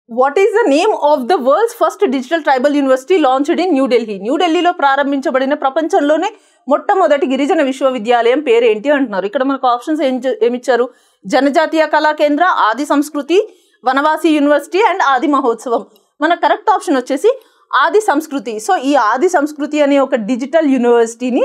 What is the name of the world's first digital tribal university launched in New Delhi? New Delhi లో ప్రారంభించబడిన ప్రపంచంలోనే మొట్టమొదటి గిరిజన విశ్వవిద్యాలయం పేరు ఏంటి అంటున్నారు. ఇక్కడ మనకు ఆప్షన్స్ ఏమిచ్చారు? జనజాతీయ కళా కేంద్ర, ఆది సంస్కృతి, వనవాసి యూనివర్సిటీ అండ్ ఆది మహోత్సవం. మన కరెక్ట్ ఆప్షన్ వచ్చేసి ఆది సంస్కృతి. సో ఈ ఆది సంస్కృతి అనే ఒక డిజిటల్ యూనివర్సిటీని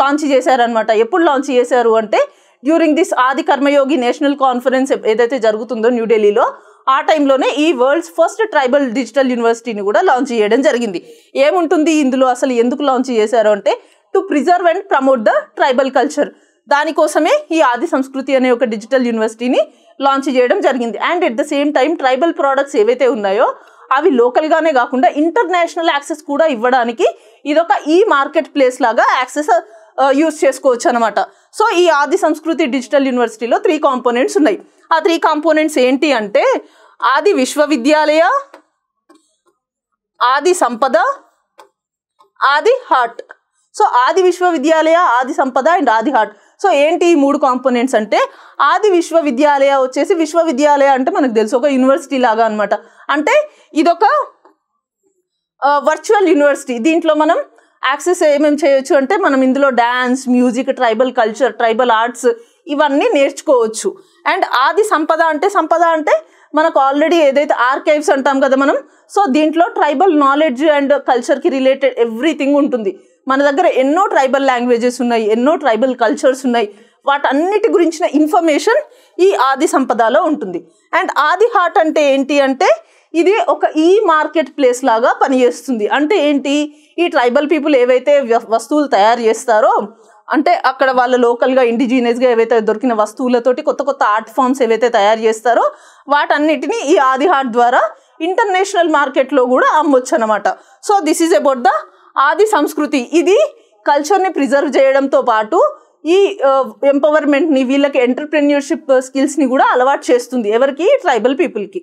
లాంచ్ చేశారనమాట. ఎప్పుడు లాంచ్ చేశారు అంటే డ్యూరింగ్ దిస్ ఆది కర్మయోగి నేషనల్ కాన్ఫరెన్స్ ఏదైతే జరుగుతుందో న్యూఢిల్లీలో, ఆ టైంలోనే ఈ వరల్డ్స్ ఫస్ట్ ట్రైబల్ డిజిటల్ యూనివర్సిటీని కూడా లాంచ్ చేయడం జరిగింది. ఏముంటుంది ఇందులో, అసలు ఎందుకు లాంచ్ చేశారు అంటే to preserve and promote the tribal culture. దానికోసమే ఈ ఆది సంస్కృతి అనే ఒక డిజిటల్ యూనివర్సిటీని లాంచ్ చేయడం జరిగింది. And at the same time tribal products ఏవైతే ఉన్నాయో అవి లోకల్గానే కాకుండా ఇంటర్నేషనల్ యాక్సెస్ కూడా ఇవ్వడానికి ఇదొక ఈ మార్కెట్ ప్లేస్ లాగా యాక్సెస్ యూజ్ చేసుకోవచ్చు అనమాట. సో ఈ ఆది సంస్కృతి డిజిటల్ యూనివర్సిటీలో 3 కాంపోనెంట్స్ ఉన్నాయి. ఆ 3 కాంపోనెంట్స్ ఏంటి అంటే ఆది విశ్వవిద్యాలయ, ఆది సంపద, ఆది హార్ట్. సో ఆది విశ్వవిద్యాలయ, ఆది సంపద అండ్ ఆది హార్ట్. సో ఏంటి ఈ 3 కాంపోనెంట్స్ అంటే ఆది విశ్వవిద్యాలయ వచ్చేసి, విశ్వవిద్యాలయ అంటే మనకు తెలుసు ఒక యూనివర్సిటీ లాగా అనమాట. అంటే ఇదొక వర్చువల్ యూనివర్సిటీ. దీంట్లో మనం యాక్సెస్ ఏమేమి చేయొచ్చు అంటే మనం ఇందులో dance, music, tribal culture, tribal arts ఇవన్నీ నేర్చుకోవచ్చు. అండ్ ఆది సంపద అంటే మనకు ఆల్రెడీ ఏదైతే ఆర్కైవ్స్ అంటాం కదా మనం, సో దీంట్లో ట్రైబల్ నాలెడ్జ్ అండ్ కల్చర్కి రిలేటెడ్ ఎవ్రీథింగ్ ఉంటుంది. మన దగ్గర ఎన్నో ట్రైబల్ లాంగ్వేజెస్ ఉన్నాయి, ఎన్నో ట్రైబల్ కల్చర్స్ ఉన్నాయి. వాటన్నిటి గురించిన ఇన్ఫర్మేషన్ ఈ ఆది సంపదలో ఉంటుంది. అండ్ ఆది హార్ట్ అంటే ఏంటి అంటే ఇది ఒక ఈ మార్కెట్ ప్లేస్ లాగా పనిచేస్తుంది. అంటే ఏంటి, ఈ ట్రైబల్ పీపుల్ ఏవైతే వస్తువులు తయారు చేస్తారో, అంటే అక్కడ వాళ్ళ లోకల్గా ఇండిజినియస్గా ఏవైతే దొరికిన వస్తువులతోటి కొత్త కొత్త ఆర్ట్ ఫామ్స్ ఏవైతే తయారు చేస్తారో వాటన్నిటిని ఈ ఆది హార్ట్ ద్వారా ఇంటర్నేషనల్ మార్కెట్లో కూడా అమ్మొచ్చు అనమాట. So this is about the ఆది సంస్కృతి. ఇది కల్చర్ని ప్రిజర్వ్ చేయడంతో పాటు ఈ ఎంపవర్మెంట్ని, వీళ్ళకి ఎంటర్ప్రెన్యూర్షిప్ స్కిల్స్ని కూడా అలవాటు చేస్తుంది. ఎవరికి? ట్రైబల్ పీపుల్కి.